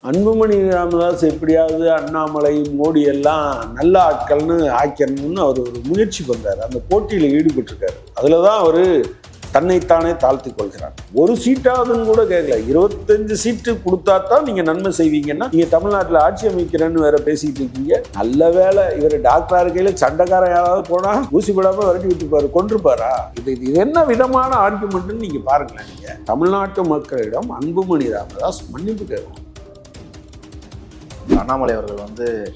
அன்புமணி ராமதாஸ் எப்படியாவது அண்ணாமலை மோடி எல்லாம் நல்ல ஆட்கள்னு ஆக்கிரணும்னு அவர் ஒரு முயற்சி பண்றாரு. அந்த போட்டியில் ஈடுபட்டிருக்காரு. அதில் தான் அவர் தன்னைத்தானே தாழ்த்தி கொள்கிறார். ஒரு சீட்டாவதுன்னு கூட கேட்கல. 25 சீட்டு கொடுத்தா தான் நீங்க நன்மை செய்வீங்கன்னா நீங்க தமிழ்நாட்டில் ஆட்சி அமைக்கிறேன்னு வேற பேசிட்டு இருக்கீங்க. நல்ல வேலை இவர் டாக்டரா இருக்கையில சண்டைக்காரன் யாராவது போனா ஊசி போடாம விரட்டி விட்டுப்பாரு, கொன்றுப்பாரா? இது என்ன விதமான ஆர்குமெண்ட்னு நீங்க பாருங்களேன். நீங்க தமிழ்நாட்டு மக்களிடம் அன்புமணி ராமதாஸ் மன்னிப்பு கேட்கணும். அண்ணாமலை அவர்கள்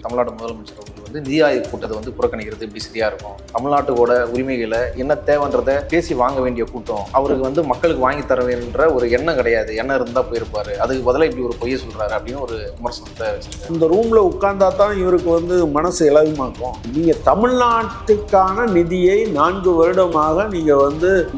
தமிழ்நாடு முதலமைச்சர் அவர்கள் நிதி ஆயோக் கூட்டத்தை புறக்கணிக்கிறது எப்படி சரியா இருக்கும்? தமிழ்நாட்டோட உரிமைகளை என்ன தேவைன்றதை பேசி வாங்க வேண்டிய கூட்டம். அவருக்கு மக்களுக்கு வாங்கி தர வேண்டிய ஒரு எண்ணம் கிடையாது. எண்ணம் இருந்தா போயிருப்பாரு. அதுக்கு பதிலாக இப்படி ஒரு பொய்யை சொல்றாரு அப்படின்னு ஒரு விமர்சனத்தை வச்சிருக்காரு. இந்த ரூம்ல உட்கார்ந்தா தான் இவருக்கு மனசு இலகுமாக்கும். நீங்க தமிழ்நாட்டுக்கான நிதியை 4 வருடமாக நீங்க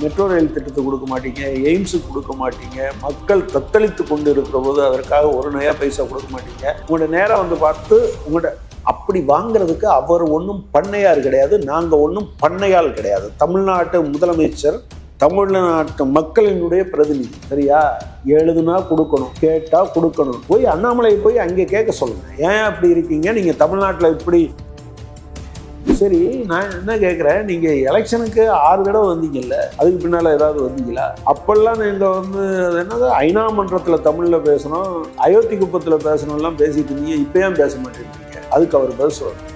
மெட்ரோ ரயில் திட்டத்துக்கு கொடுக்க மாட்டீங்க, எய்ம்ஸுக்கு கொடுக்க மாட்டீங்க, மக்கள் தத்தளித்து கொண்டு இருக்கிற போது அதற்காக ஒரு நயா பைசா கொடுக்க மாட்டீங்க. உங்களோட நேரம் பார்த்து உங்களோட அப்படி வாங்கிறதுக்கு அவர் ஒன்றும் பண்ணையார் கிடையாது, நாங்கள் ஒன்றும் பண்ணையால் கிடையாது. தமிழ்நாட்டு முதலமைச்சர் தமிழ்நாட்டு மக்களினுடைய பிரதிநிதி. சரியா? எழுதுனா கொடுக்கணும், கேட்டா கொடுக்கணும். போய் அண்ணாமலை போய் அங்கே கேட்க சொல்லுங்க, ஏன் அப்படி இருக்கீங்க, நீங்க தமிழ்நாட்டில் இப்படி. சரி, நான் என்ன கேட்குறேன், நீங்க எலெக்ஷனுக்கு 6 தடவை வந்தீங்கல்ல, அதுக்கு பின்னால ஏதாவது வந்தீங்களா? அப்பெல்லாம் நீங்க என்னது ஐநா மன்றத்தில் தமிழ்ல பேசணும், அயோத்தி குப்பத்தில் பேசணும்லாம் பேசிட்டு இருந்தீங்க. இப்போ ஏன் பேச மாட்டேங்கிறீங்க? அதுக்கு அவர் பதில் சொல்றாரு.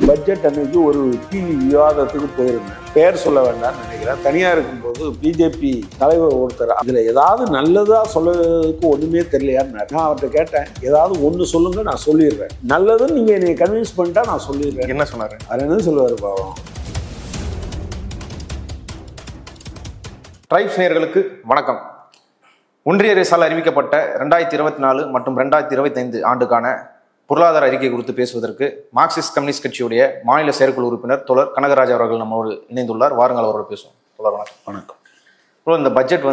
பட்ஜெட் அன்னைக்கு ஒரு டிவி விவாதத்துக்கு போயிருந்தேன். பேர் சொல்ல வேண்டாம்னு நினைக்கிறேன். தனியா இருக்கும்போது பிஜேபி தலைவர் ஒருத்தர் அதுல ஏதாவது நல்லதா சொல்றதுக்கு ஒண்ணுமே தெரியலையான்னு நான் அவர்கிட்ட கேட்டேன். ஏதாவது ஒண்ணு சொல்லுங்க, நான் சொல்லிடுறேன். நல்லதுன்னு நீங்க என்னை கன்வின்ஸ் பண்ணிட்டா நான் சொல்லிடுறேன். என்ன சொன்னாரு? அவர் என்ன சொல்லுவாரு பாவம். ட்ரைப்ஸ் நேயர்களுக்கு வணக்கம். ஒன்றிய அரசால் அறிவிக்கப்பட்ட 2024 மற்றும் 2025 ஆண்டுக்கான பொருளாதார அறிக்கை குறித்து பேசுவதற்கு மார்க்சிஸ்ட் கம்யூனிஸ்ட் கட்சியுடைய மாநில செயற்குழு உறுப்பினர் தோழர் கனகராஜ் அவர்கள் நம்மோடு இணைந்துள்ளார். வாருங்கள், அவரோடு பேசுவோம். தோழர் வணக்கம். வணக்கம். இப்போ இந்த பட்ஜெட்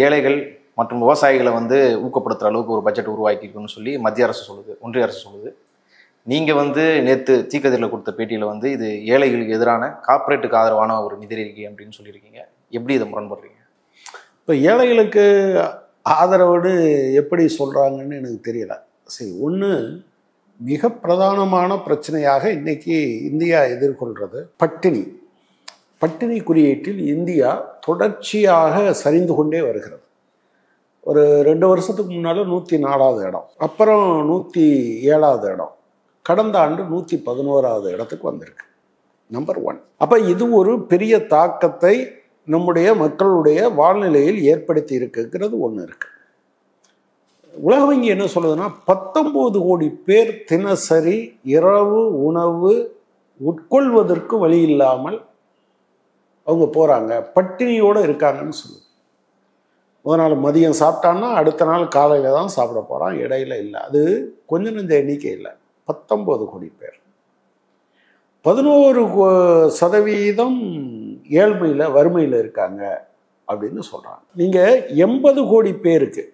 ஏழைகள் மற்றும் விவசாயிகளை ஊக்கப்படுத்துகிற அளவுக்கு ஒரு பட்ஜெட் உருவாக்கியிருக்குன்னு சொல்லி மத்திய அரசு சொல்லுது, ஒன்றிய அரசு சொல்லுது. நீங்கள் நேற்று தீக்கதிரில் கொடுத்த பேட்டியில் இது ஏழைகளுக்கு எதிரான கார்ப்பரேட்டுக்கு ஆதரவான ஒரு நிதி அறிக்கை அப்படின்னு சொல்லியிருக்கீங்க. எப்படி இதை முரண்படுறீங்க? இப்போ ஏழைகளுக்கு ஆதரவோடு எப்படி சொல்கிறாங்கன்னு எனக்கு தெரியல. சரி, ஒன்று மிக பிரதானமான பிரச்சனையாக இன்னைக்கு இந்தியா எதிர்கொள்கிறது பட்டினி. பட்டினி குறியீட்டில் இந்தியா தொடர்ச்சியாக சரிந்து கொண்டே வருகிறது. ஒரு 2 வருஷத்துக்கு முன்னால் 104வது இடம், அப்புறம் 107வது இடம், கடந்த ஆண்டு 111வது இடத்துக்கு வந்திருக்கு. நம்பர் 1. அப்போ இது ஒரு பெரிய தாக்கத்தை நம்முடைய மக்களுடைய வாழ்நிலையில் ஏற்படுத்தி இருக்குங்கிறது ஒன்று இருக்கு. உலக வங்கி என்ன சொல்லுதுன்னா 19 கோடி பேர் தினசரி இரவு உணவு உட்கொள்வதற்கு வழி இல்லாமல் அவங்க போறாங்க, பட்டினியோடு இருக்காங்கன்னு சொல்லுது. முதல் நாள் மதியம் சாப்பிட்டான்னா அடுத்த நாள் காலையில் தான் சாப்பிட போகிறான், இடையில இல்லை. அது கொஞ்சம் நெஞ்ச எண்ணிக்கை இல்லை, 19 கோடி பேர். 11% ஏழ்மையில் வறுமையில் இருக்காங்க அப்படின்னு சொல்கிறாங்க. நீங்கள் 80 கோடி பேருக்கு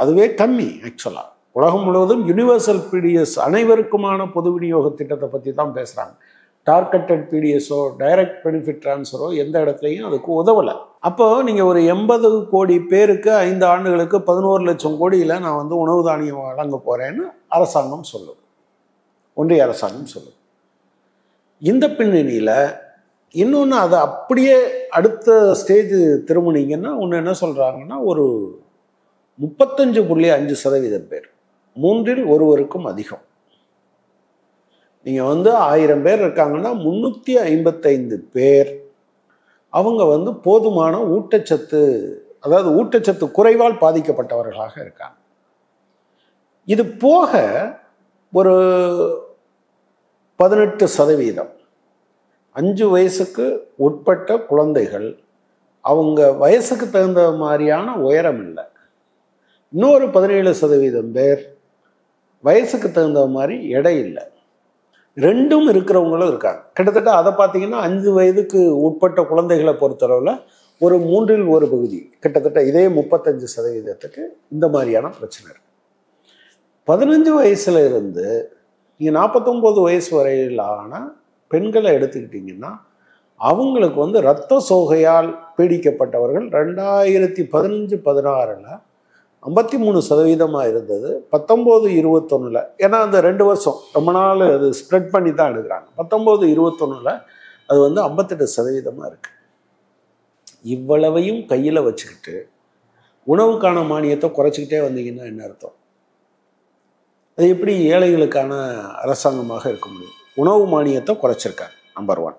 அதுவே கம்மி. ஆக்சுவலாக உலகம் முழுவதும் யுனிவர்சல் பிடிஎஸ் அனைவருக்குமான பொது விநியோக திட்டத்தை பற்றி தான் பேசுகிறாங்க. டார்கெட்டட் பிடிஎஸோ டைரக்ட் பெனிஃபிட் ட்ரான்ஸ்ஃபரோ எந்த இடத்துலையும் அதுக்கு உதவலை. அப்போ நீங்கள் ஒரு 80 கோடி பேருக்கு 5 ஆண்டுகளுக்கு 11 லட்சம் கோடியில் நான் உணவு தானியம் வழங்க போகிறேன்னு அரசாங்கம் சொல்லுது, ஒன்றிய அரசாங்கம் சொல்லுது. இந்த பின்னணியில் இன்னொன்று அதை அப்படியே அடுத்த ஸ்டேஜ் திரும்பினீங்கன்னா ஒன்று என்ன சொல்கிறாங்கன்னா, ஒரு 35.5% பேர், 3இல் ஒருவருக்கும் அதிகம். நீங்கள் 1000 பேர் இருக்காங்கன்னா 355 பேர் அவங்க போதுமான ஊட்டச்சத்து, அதாவது ஊட்டச்சத்து குறைவால் பாதிக்கப்பட்டவர்களாக இருக்காங்க. இது போக ஒரு 18% 5 வயசுக்கு உட்பட்ட குழந்தைகள், அவங்க வயசுக்கு தகுந்த மாதிரியான உயரம் இல்லை. இன்னொரு 17% பேர் வயசுக்கு தகுந்த மாதிரி எடை இல்லை. 2ம் இருக்கிறவங்களும் இருக்காங்க. கிட்டத்தட்ட அதை பார்த்தீங்கன்னா 5 வயதுக்கு உட்பட்ட குழந்தைகளை பொறுத்தளவில் ஒரு 3இல் ஒரு பகுதி, கிட்டத்தட்ட இதே 35% இந்த மாதிரியான பிரச்சனை இருக்கு. 15 வயசுல இருந்து நீங்கள் 49 வயசு வரையிலான பெண்களை எடுத்துக்கிட்டிங்கன்னா அவங்களுக்கு இரத்த சோகையால் பீடிக்கப்பட்டவர்கள் 2015-16 53% இருந்தது 19-21. ஏன்னா அந்த 2 வருஷம் ரொம்ப நாள் அது ஸ்ப்ரெட் பண்ணி தான் எடுக்கிறாங்க. 19-21 அது வந்து 58% இருக்கு. இவ்வளவையும் கையில் வச்சுக்கிட்டு உணவுக்கான மானியத்தை குறைச்சிக்கிட்டே வந்தீங்கன்னா என்ன அர்த்தம்? அது எப்படி ஏழைகளுக்கான அரசாங்கமாக இருக்க முடியும்? உணவு மானியத்தை குறைச்சிருக்காங்க, நம்பர் 1.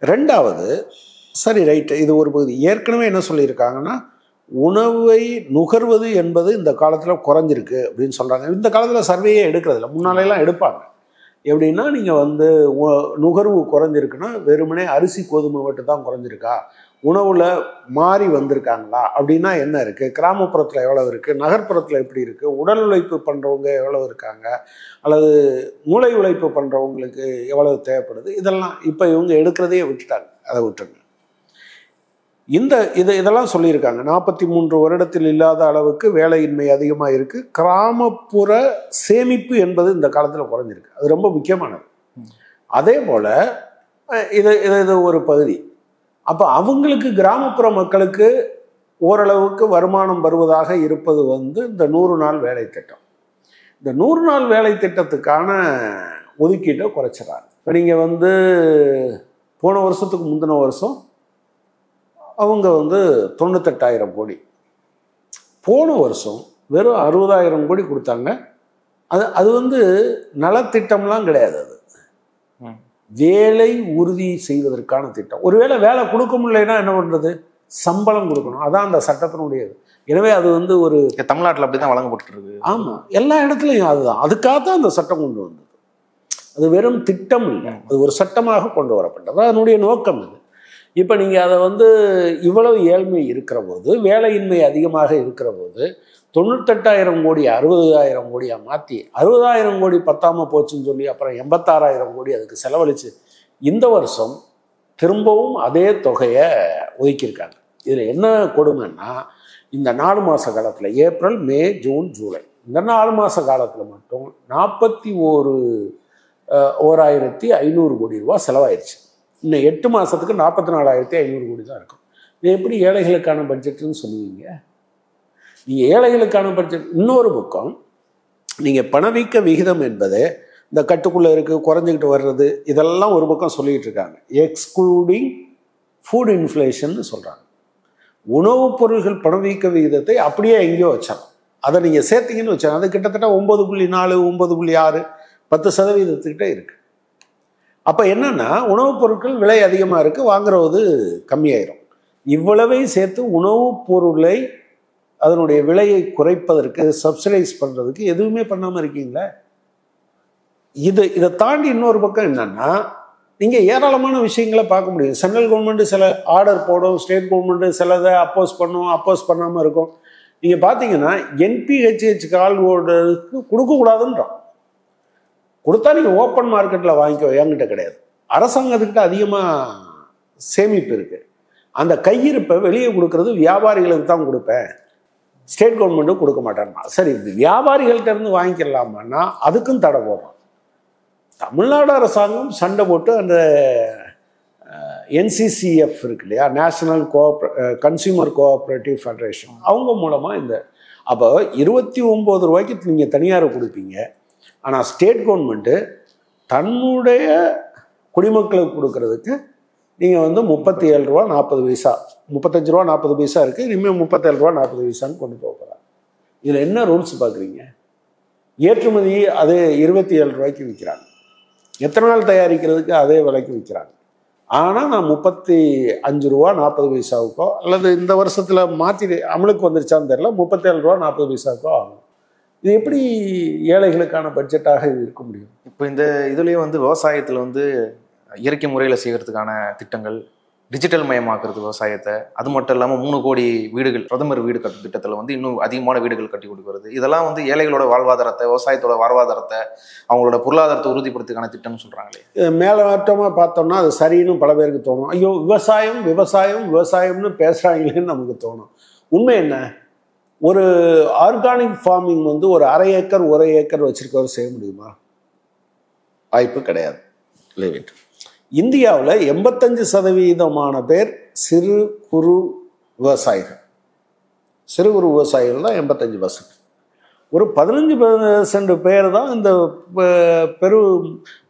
2வது, சரி ரைட்டு, இது ஒரு பகுதி. ஏற்கனவே என்ன சொல்லியிருக்காங்கன்னா, உணவை நுகர்வது என்பது இந்த காலத்தில் குறைஞ்சிருக்கு அப்படின்னு சொல்கிறாங்க. இந்த காலத்தில் சர்வேயே எடுக்கிறதில்ல, முன்னாலெல்லாம் எடுப்பாங்க. எப்படின்னா, நீங்கள் வந்து நுகர்வு குறைஞ்சிருக்குன்னா வெறுமனே அரிசி கோதுமை மட்டும் தான் குறைஞ்சிருக்கா, உணவில் மாறி வந்திருக்காங்களா அப்படின்னா என்ன இருக்குது, கிராமப்புறத்தில் எவ்வளோ இருக்குது, நகர்ப்புறத்தில் எப்படி இருக்குது, உடல் உழைப்பு பண்ணுறவங்க எவ்வளோ இருக்காங்க, அல்லது மூளை உழைப்பு பண்ணுறவங்களுக்கு எவ்வளவு தேவைப்படுது, இதெல்லாம் இப்போ இவங்க எடுக்கிறதையே விட்டுட்டாங்க. அதை விட்டுருங்க. இதெல்லாம் சொல்லியிருக்காங்க. 43 வருடத்தில் இல்லாத அளவுக்கு வேலையின்மை அதிகமாக இருக்குது. கிராமப்புற சேமிப்பு என்பது இந்த காலத்தில் குறைஞ்சிருக்கு. அது ரொம்ப முக்கியமானது. அதே போல் இது ஒரு பகுதி. அப்போ அவங்களுக்கு, கிராமப்புற மக்களுக்கு ஓரளவுக்கு வருமானம் வருவதாக இருப்பது வந்து இந்த 100 நாள் வேலை திட்டம். இந்த 100 நாள் வேலை திட்டத்துக்கான ஒதுக்கீட்டை குறைச்சிடறாங்க. இப்போ நீங்கள் வந்து போன வருஷத்துக்கு முந்தின வருஷம் அவங்க வந்து 98,000 கோடி, போன வருஷம் வெறும் 60,000 கோடி கொடுத்தாங்க. அது வந்து நலத்திட்டம்லாம் கிடையாது. அது வேலை உறுதி செய்வதற்கான திட்டம். ஒருவேளை வேலை கொடுக்க முடியலைன்னா என்ன பண்ணுறது? சம்பளம் கொடுக்கணும். அதான் அந்த சட்டத்தினுடையது. எனவே அது வந்து ஒரு தமிழ்நாட்டில் அப்படி தான் வழங்கப்பட்டு இருக்கு. ஆமாம், எல்லா இடத்துலையும் அதுதான். அதுக்காக தான் அந்த சட்டம் கொண்டு வந்தது. அது வெறும் திட்டம் இல்லை, அது ஒரு சட்டமாக கொண்டு வரப்பட்டது. அதனுடைய நோக்கம் இது. இப்போ நீங்கள் அதை வந்து இவ்வளவு ஏழ்மை இருக்கிற போது, வேலையின்மை அதிகமாக இருக்கிற போது 98,000 கோடி 60,000 கோடியாக மாற்றி 60,000 கோடி பத்தாமல் போச்சுன்னு சொல்லி அப்புறம் 86,000 கோடி அதுக்கு செலவழித்து இந்த வருஷம் திரும்பவும் அதே தொகையை ஒதுக்கியிருக்காங்க. இதில் என்ன கொடுமைன்னா, இந்த 4 மாத காலத்தில், ஏப்ரல், மே, ஜூன், ஜூலை, இந்த 4 மாத காலத்தில் மட்டும் 41,500 கோடி ரூபா செலவாயிருச்சு. இன்னும் 8 மாதத்துக்கு 44,500 கோடி தான் இருக்கும். இது எப்படி ஏழைகளுக்கான பட்ஜெட்டுன்னு சொல்லுவீங்க? நீங்கள் ஏழைகளுக்கான பட்ஜெட். இன்னொரு பக்கம் நீங்கள் பணவீக்க விகிதம் என்பது இந்த கட்டுக்குள்ளே இருக்குது, குறைஞ்சிக்கிட்டு வர்றது, இதெல்லாம் ஒரு பக்கம் சொல்லிக்கிட்டு இருக்காங்க. எக்ஸ்க்ளூடிங் ஃபுட் இன்ஃப்ளேஷன் சொல்கிறாங்க. உணவுப் பொருள்கள் பணவீக்க விகிதத்தை அப்படியே எங்கேயோ வச்சாங்க. அதை நீங்கள் சேர்த்திங்கன்னு வச்சாங்க. அது கிட்டத்தட்ட 9.4, 9.6, 10% இருக்குது. அப்போ என்னென்னா, உணவுப் பொருட்கள் விலை அதிகமாக இருக்குது, வாங்குறது கம்மியாயிரும். இவ்வளவையும் சேர்த்து உணவுப் பொருளை அதனுடைய விலையை குறைப்பதற்கு, சப்சிடைஸ் பண்ணுறதுக்கு எதுவுமே பண்ணாமல் இருக்கீங்களே. இதை தாண்டி இன்னொரு பக்கம் என்னென்னா, நீங்கள் ஏராளமான விஷயங்களை பார்க்க முடியும். சென்ட்ரல் கவர்மெண்ட்டு சில ஆர்டர் போடும், ஸ்டேட் கவர்மெண்ட்டு சிலதை அப்போஸ் பண்ணும், அப்போஸ் பண்ணாமல் இருக்கும். நீங்கள் பார்த்தீங்கன்னா NPHH கால் ஓடுறதுக்கு கொடுக்கக்கூடாதுன்றான். கொடுத்தா நீங்கள் ஓப்பன் மார்க்கெட்டில் வாங்கிக்கோ, என்கிட்ட கிடையாது. அரசாங்கத்துக்கிட்ட அதிகமாக சேமிப்பு இருக்குது. அந்த கையிருப்பை வெளியே கொடுக்கறது வியாபாரிகளுக்கு தான் கொடுப்பேன், ஸ்டேட் கவர்மெண்ட்டும் கொடுக்க மாட்டேன்னா. சரி, வியாபாரிகள்கிட்ட இருந்து வாங்கிக்கலாமான்னா அதுக்கும் தடை போடுறோம். தமிழ்நாடு அரசாங்கம் சண்டை போட்டு அந்த NCCF இருக்கு இல்லையா, நேஷனல் கன்சியூமர் கோஆப்ரேட்டிவ் ஃபெடரேஷன், அவங்க மூலமாக இந்த அப்போ 29 ரூபாய்க்கு நீங்கள் தனியார் கொடுப்பீங்க. ஆனால் ஸ்டேட் கவர்மெண்ட்டு தன்னுடைய குடிமக்களுக்கு கொடுக்கறதுக்கு நீங்கள் வந்து 37 ரூபா 40 பைசா, 35 ரூபா 40 பைசா இருக்குது, இனிமேல் 37 ரூபா 40 பைசான்னு கொண்டு போகிறாங்க. இதில் என்ன ரூல்ஸ் பார்க்குறீங்க? ஏற்றுமதி அதே 27 ரூபாய்க்கு விற்கிறாங்க. எத்தனை நாள் தயாரிக்கிறதுக்கு அதே விலைக்கு விற்கிறாங்க. ஆனால் நான் 35 ரூபா 40 பைசாவுக்கோ, அல்லது இந்த வருஷத்தில் மாற்றி அமலுக்கு வந்துருச்சான்னு தெரியல, 37 ரூபா 40 பைசாவுக்கோ ஆகும். இது எப்படி ஏழைகளுக்கான பட்ஜெட்டாக இது இருக்க முடியும்? இப்போ இந்த இதுலேயே வந்து விவசாயத்தில் வந்து இயற்கை முறையில் செய்கிறதுக்கான திட்டங்கள், டிஜிட்டல் மயமாக்குறது விவசாயத்தை, அது மட்டும் இல்லாமல் 3 கோடி வீடுகள், பிரதமர் வீடு கட்டும் திட்டத்தில் வந்து இன்னும் அதிகமான வீடுகள் கட்டி கொடுக்கிறது, இதெல்லாம் வந்து ஏழைகளோட வாழ்வாதாரத்தை, விவசாயத்தோட வாழ்வாதாரத்தை, அவங்களோட பொருளாதாரத்தை உறுதிப்படுத்துக்கான திட்டம்னு சொல்கிறாங்களே. மேலோட்டமாக பார்த்தோம்னா அது சரின்னு பல பேருக்கு தோணும். ஐயோ, விவசாயம் விவசாயம் விவசாயம்னு பேசுகிறாங்களேன்னு நமக்கு தோணும். உண்மை என்ன? ஒரு ஆர்கானிக் ஃபார்மிங் வந்து ஒரு 1/2 ஏக்கர் 1 ஏக்கர் வச்சுருக்கவர் செய்ய முடியுமா? வாய்ப்பு கிடையாது. லிமிட். இந்தியாவில் 85% பேர் சிறு குறு விவசாயிகள். சிறு குறு விவசாயிகள் தான் 85%. ஒரு 15% பேர் தான் இந்த பெரு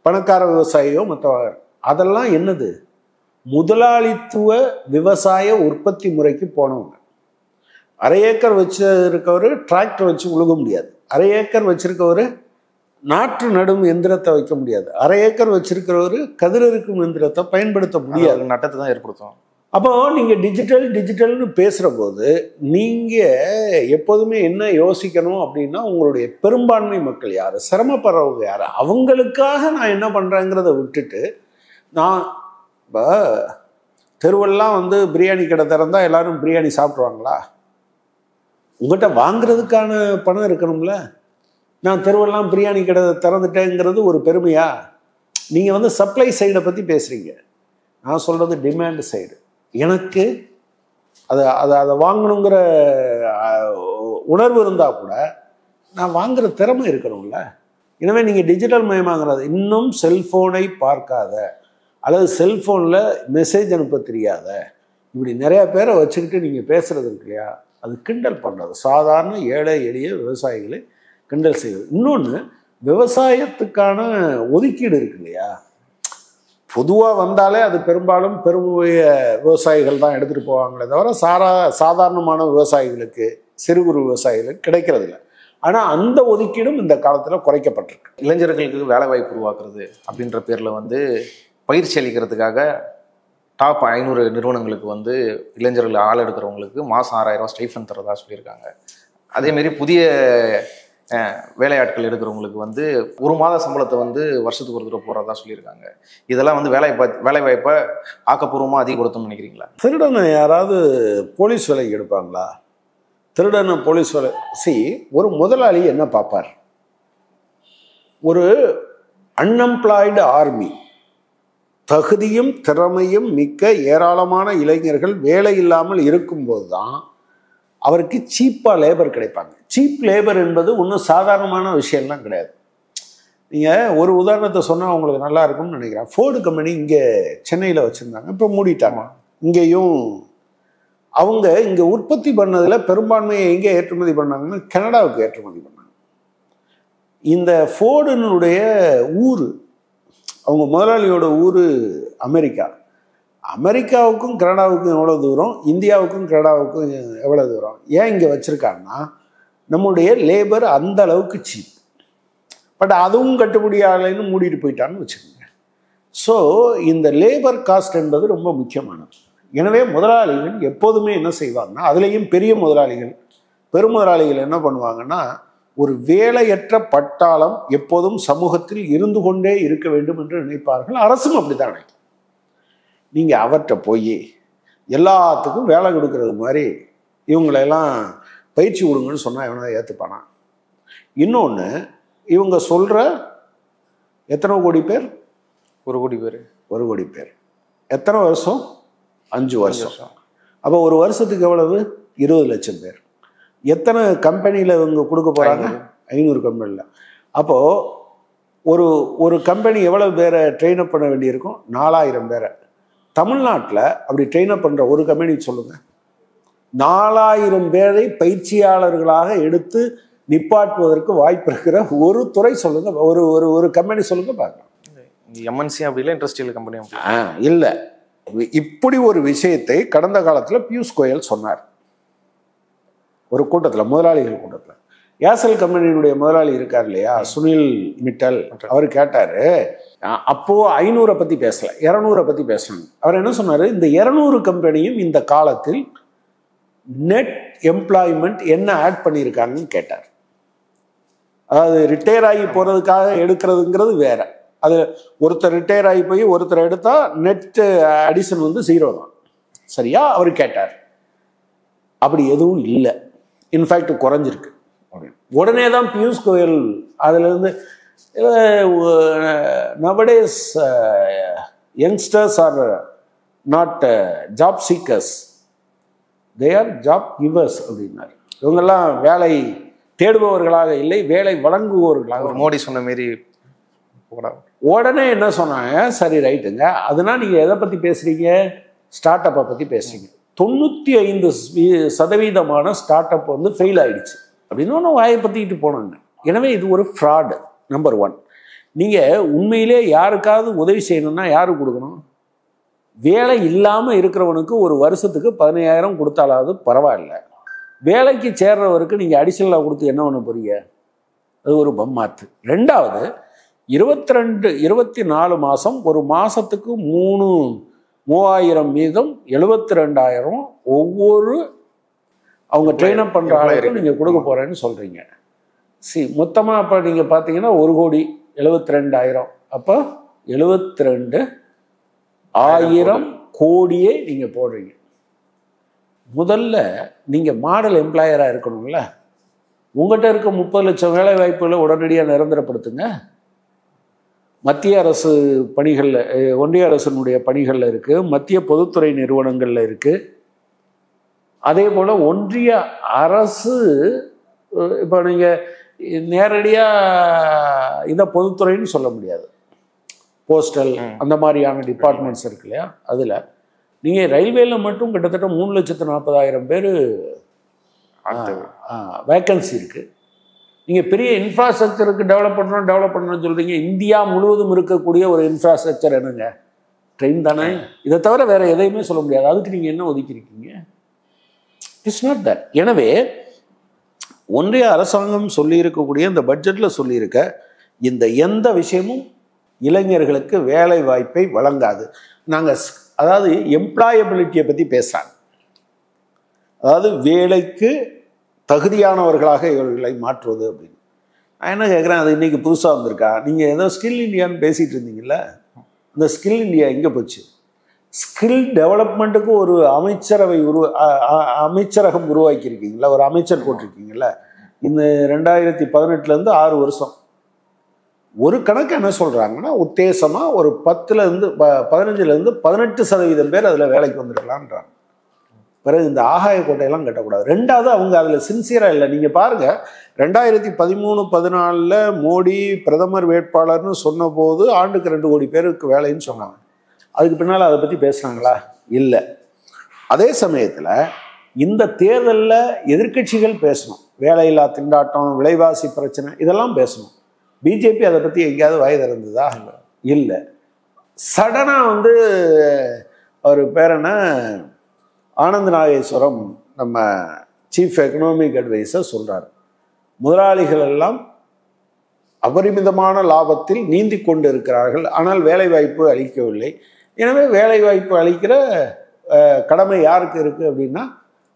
பணக்கார விவசாயியோ மற்றவங்க. அதெல்லாம் என்னது? முதலாளித்துவ விவசாய உற்பத்தி முறைக்கு போனவங்க. அரை ஏக்கர் வச்சிருக்கவர் டிராக்டர் வச்சு உழுக முடியாது. அரை ஏக்கர் வச்சிருக்கவர் நாற்று நடும் எந்திரத்தை வைக்க முடியாது. அரை ஏக்கர் வச்சிருக்கிறவர் கதிரறுக்கும் எந்திரத்தை பயன்படுத்த முடியாது. நட்டத்தை தான் ஏற்படுத்தும். அப்போ நீங்கள் டிஜிட்டல்னு பேசுகிற போது நீங்கள் எப்போதுமே என்ன யோசிக்கணும் அப்படின்னா, உங்களுடைய பெரும்பான்மை மக்கள் யார், சிரமப்படுறவங்க யார், அவங்களுக்காக நான் என்ன பண்ணுறேங்கிறத விட்டுட்டு, நான் இப்போ தெருவெல்லாம் வந்து பிரியாணி கடை திறந்தா எல்லாரும் பிரியாணி சாப்பிட்ருவாங்களா? உங்கள்கிட்ட வாங்குறதுக்கான பணம் இருக்கணும்ல. நான் தெருவெல்லாம் பிரியாணி கடை திறந்துட்டேங்கிறது ஒரு பெருமையா? நீங்கள் வந்து சப்ளை சைடை பற்றி பேசுகிறீங்க, நான் சொல்கிறது டிமாண்ட் சைடு. எனக்கு அதை வாங்கணுங்கிற உணர்வு இருந்தால் கூட நான் வாங்குகிற திறமை இருக்கணும்ல. எனவே நீங்கள் டிஜிட்டல் மயமாகிறது, இன்னும் செல்ஃபோனை பார்க்காத அல்லது செல்ஃபோனில் மெசேஜ் அனுப்ப தெரியாத இப்படி நிறையா பேரை வச்சுக்கிட்டு நீங்கள் பேசுகிறது இருக்கு இல்லையா, அது கிண்டல் பண்ணுறது. சாதாரண ஏழை எளிய விவசாயிகளை கிண்டல் செய்வது. இன்னொன்று, விவசாயத்துக்கான ஒதுக்கீடு இருக்கு இல்லையா, பொதுவாக வந்தாலே அது பெரும்பாலும் பெருமைய விவசாயிகள் தான் எடுத்துகிட்டு போவாங்களே தவிர சாதாரணமான விவசாயிகளுக்கு, சிறு குறு விவசாயிகளுக்கு கிடைக்கிறதில்ல. ஆனால் அந்த ஒதுக்கீடும் இந்த காலத்தில் குறைக்கப்பட்டிருக்கு. இளைஞர்களுக்கு வேலை வாய்ப்பு உருவாக்குறது அப்படின்ற பேரில் வந்து பயிற்சி அளிக்கிறதுக்காக டாப் 500 நிறுவனங்களுக்கு வந்து இளைஞர்கள் ஆள் எடுக்கிறவங்களுக்கு மாதம் 6000 ஸ்டைஃபன் தரதா சொல்லியிருக்காங்க. அதேமாரி புதிய வேலையாட்கள் எடுக்கிறவங்களுக்கு வந்து 1 மாத சம்பளத்தை வந்து வருஷத்துக்கு ஒரு தடவை போகிறதா சொல்லியிருக்காங்க. இதெல்லாம் வந்து வேலை வாய்ப்பை ஆக்கப்பூர்வமாக அதிகப்படுத்தணும்னு நினைக்கிறீங்களா? திருடனை யாராவது போலீஸ் வேலைக்கு எடுப்பாங்களா? திருடனை போலீஸ் வேலை ஒரு முதலாளி என்ன பார்ப்பார்? ஒரு அன்எம்ப்ளாய்டு ஆர்மி, தகுதியும் திறமையும் மிக்க ஏராளமான இளைஞர்கள் வேலை இல்லாமல் இருக்கும்போது தான் அவருக்கு சீப்பாக லேபர் கிடைப்பாங்க. சீப் லேபர் என்பது ஒன்றும் சாதாரணமான விஷயம்லாம் கிடையாது. நீங்கள் ஒரு உதாரணத்தை சொன்னால் உங்களுக்கு நல்லா இருக்கும்னு நினைக்கிறேன். ஃபோர்டு கம்பெனி இங்கே சென்னையில் வச்சுருந்தாங்க, இப்போ மூடிட்டாங்க. இங்கேயும் அவங்க இங்கே உற்பத்தி பண்ணதில் பெரும்பான்மையை எங்கே ஏற்றுமதி பண்ணாங்கன்னா கனடாவுக்கு ஏற்றுமதி பண்ணாங்க. இந்த ஃபோர்டுனுடைய ஊர், அவங்க முதலாளியோட ஊர் அமெரிக்கா. அமெரிக்காவுக்கும் கனடாவுக்கும் எவ்வளோ தூரம், இந்தியாவுக்கும் கனடாவுக்கும் எவ்வளோ தூரம். ஏன் இங்கே வச்சுருக்காங்கன்னா நம்முடைய லேபர் அந்த அளவுக்கு சீப். பட் அதுவும் கட்டுப்படி ஆகலைன்னு மூடிட்டு போயிட்டான்னு வச்சுக்கோங்க. ஸோ இந்த லேபர் காஸ்ட் என்பது ரொம்ப முக்கியமானது. எனவே முதலாளிகள் எப்போதுமே என்ன செய்வாங்கன்னா, அதுலேயும் பெரிய முதலாளிகள், பெருமுதலாளிகள் என்ன பண்ணுவாங்கன்னா, ஒரு வேலையற்ற பட்டாளம் எப்போதும் சமூகத்தில் இருந்து கொண்டே இருக்க வேண்டும் என்று நினைப்பார்கள். அரசும் அப்படித்தான் நினைக்கும். நீங்கள் அவர்கிட்ட போய் எல்லாத்துக்கும் வேலை கொடுக்கறது மாதிரி இவங்களெல்லாம் பயிற்சி கொடுங்கன்னு சொன்னால் எவனா ஏற்றுப்பானா? இன்னொன்று, இவங்க சொல்கிற எத்தனை கோடி பேர்? 1 கோடி பேர். 1 கோடி பேர். எத்தனை வருஷம்? 5 வருஷம். அப்போ ஒரு வருஷத்துக்கு எவ்வளவு? 20 லட்சம் பேர். எத்தனை கம்பெனியில் இவங்க கொடுக்க போகிறாங்க? 500 கம்பெனியில். அப்போது ஒரு கம்பெனி எவ்வளோ பேரை ட்ரெயின் அப் பண்ண வேண்டியிருக்கும்? 4000 பேரை. தமிழ்நாட்டில் அப்படி ட்ரெயின் அப் பண்ணுற ஒரு கம்பெனி சொல்லுங்கள். 4000 பேரை பயிற்சியாளர்களாக எடுத்து நிப்பாட்டுவதற்கு வாய்ப்பு இருக்கிற ஒரு துறை சொல்லுங்கள், ஒரு கம்பெனி சொல்லுங்கள் பார்க்கலாம். எம்என்சி அப்படி இல்லை, இண்டஸ்ட்ரியல் கம்பெனி இல்லை. இப்படி ஒரு விஷயத்தை கடந்த காலத்தில் பியூஷ் கோயல் சொன்னார் ஒரு கூட்டத்தில், முதலாளிகள் கூட்டத்தில். ஏர்செல் கம்பெனியினுடைய முதலாளி இருக்கார் இல்லையா, சுனில் மிட்டல், அவர் கேட்டார். அப்போது 500 பற்றி பேசலை, 200 பற்றி பேசினாங்க. அவர் என்ன சொன்னார்? இந்த 200 கம்பெனியும் இந்த காலத்தில் நெட் எம்ப்ளாய்மெண்ட் என்ன ஆட் பண்ணியிருக்காங்கன்னு கேட்டார். அதாவது ரிட்டையர் ஆகி போகிறதுக்காக எடுக்கிறதுங்கிறது வேற. அது ஒருத்தர் ரிட்டையர் ஆகி போய் ஒருத்தர் எடுத்தால் நெட் அடிஷன் வந்து 0 தான். சரியா? அவர் கேட்டார். அப்படி எதுவும் இல்லை, இன்ஃபேக்ட் குறைஞ்சிருக்கு. உடனே தான் பியூஷ் கோயல் அதுலேருந்து, nowadays youngsters are not job seekers, they are job givers அப்படின்னாரு. இவங்கெல்லாம் வேலை தேடுபவர்களாக இல்லை, வேலை வழங்குபவர்களாக. மோடி சொன்ன மாரி உடனே என்ன சொன்னாங்க? சரி ரைட்டுங்க, அதனால் நீங்கள் எதை பற்றி பேசுகிறீங்க? ஸ்டார்ட் அப்பை பற்றி பேசுகிறீங்க. 95% ஸ்டார்ட் அப் வந்து ஃபெயில் ஆயிடுச்சு அப்படின்னு ஒன்று வாயை பற்றிக்கிட்டு போனாங்க. எனவே இது ஒரு ஃப்ராடு. நம்பர் 1. நீங்கள் உண்மையிலே யாருக்காவது உதவி செய்யணும்னா யாருக்கு கொடுக்கணும்? வேலை இல்லாமல் இருக்கிறவனுக்கு ஒரு வருஷத்துக்கு 15,000 கொடுத்தாலாவது பரவாயில்ல. வேலைக்கு சேர்றவருக்கு நீங்கள் அடிஷனலாக கொடுத்து என்ன பண்ண போறீங்க? அது ஒரு பம்மாத்து. 2வது 24 மாதம், ஒரு மாதத்துக்கு 3,000 வீதம் 72,000 ஒவ்வொரு அவங்க ட்ரெயின் அப் பண்ணுற ஆளுக்கு நீங்கள் கொடுக்க போகிறேன்னு சொல்கிறீங்க. மொத்தமாக அப்போ நீங்கள் பார்த்தீங்கன்னா 1,72,000. அப்போ 72,000 கோடியே நீங்கள் போடுறீங்க. முதல்ல நீங்கள் மாடல் எம்ப்ளாயராக இருக்கணும்ல. உங்கள்கிட்ட இருக்க 30 லட்சம் வேலை வாய்ப்புகளை உடனடியாக நிரந்தரப்படுத்துங்க. மத்திய அரசு பணிகளில், ஒன்றிய அரசினுடைய பணிகளில் இருக்குது, மத்திய பொதுத்துறை நிறுவனங்களில் இருக்குது. அதே போல் ஒன்றிய அரசு இப்போ நீங்கள் நேரடியாக இதை பொதுத்துறைன்னு சொல்ல முடியாது. போஸ்டல் அந்த மாதிரியான டிபார்ட்மெண்ட்ஸ் இருக்கு இல்லையா, அதில் நீங்கள் ரயில்வேல மட்டும் கிட்டத்தட்ட 3,40,000 பேர் வேக்கன்சி இருக்குது. நீங்கள் பெரிய இன்ஃப்ராஸ்ட்ரக்சருக்கு டெவலப் பண்ணணும்னு சொல்கிறீங்க. இந்தியா முழுவதும் இருக்கக்கூடிய ஒரு இன்ஃப்ராஸ்ட்ரக்சர் என்னங்க? ட்ரெயின் தானே. இதை தவிர வேறு எதையுமே சொல்ல முடியாது. அதுக்கு நீங்கள் என்ன ஒதுக்கியிருக்கீங்க? It's not that. எனவே ஒன்றிய அரசாங்கம் சொல்லியிருக்கக்கூடிய இந்த பட்ஜெட்டில் சொல்லியிருக்க இந்த எந்த விஷயமும் இளைஞர்களுக்கு வேலை வாய்ப்பை வழங்காது. நாங்கள் அதாவது எம்ப்ளாயபிலிட்டியை பற்றி பேசுகிறாங்க. அதாவது வேலைக்கு தகுதியானவர்களாக இவர்களை மாற்றுவது அப்படின்னு. நான் என்ன கேட்குறேன், அது இன்றைக்கி புதுசாக வந்திருக்கா? நீங்கள் ஏதோ ஸ்கில் இந்தியான்னு பேசிகிட்டு இருந்தீங்கல்ல, இந்த ஸ்கில் இந்தியா எங்கே போச்சு? ஸ்கில் டெவலப்மெண்ட்டுக்கு ஒரு அமைச்சரகம் உருவாக்கியிருக்கீங்களா, ஒரு அமைச்சர் போட்டிருக்கீங்களா? இந்த 2018 6 வருஷம் ஒரு கணக்கு என்ன சொல்கிறாங்கன்னா, உத்தேசமாக ஒரு 15% 18% பேர் அதில் வேலைக்கு வந்துருக்கலான்றாங்க. பிறகு இந்த ஆகாய கோட்டையெல்லாம் கட்டக்கூடாது. 2வது அவங்க அதில் சின்சியராக இல்லை. நீங்கள் பாருங்கள், 2013-14 மோடி பிரதமர் வேட்பாளர்னு சொன்னபோது ஆண்டுக்கு 2 கோடி பேருக்கு வேலைன்னு சொன்னாங்க. அதுக்கு பின்னால் அதை பற்றி பேசுனாங்களா? இல்லை. அதே சமயத்தில் இந்த தேர்தலில் எதிர்க்கட்சிகள் பேசணும். வேலையில்லா திண்டாட்டம், விலைவாசி பிரச்சனை, இதெல்லாம் பேசணும். பிஜேபி அதை பற்றி எங்கேயாவது வாய் திறந்ததா? இல்லை. சடனாக வந்து அவர் பேர் என்ன, ஆனந்த் நாகேஸ்வரம், நம்ம சீஃப் எக்கனாமிக் அட்வைசர் சொல்கிறார், முதலாளிகள் எல்லாம் அபரிமிதமான லாபத்தில் நீந்தி கொண்டு இருக்கிறார்கள், ஆனால் வேலைவாய்ப்பு அளிக்கவில்லை. எனவே வேலைவாய்ப்பு அளிக்கிற கடமை யாருக்கு இருக்குது அப்படின்னா,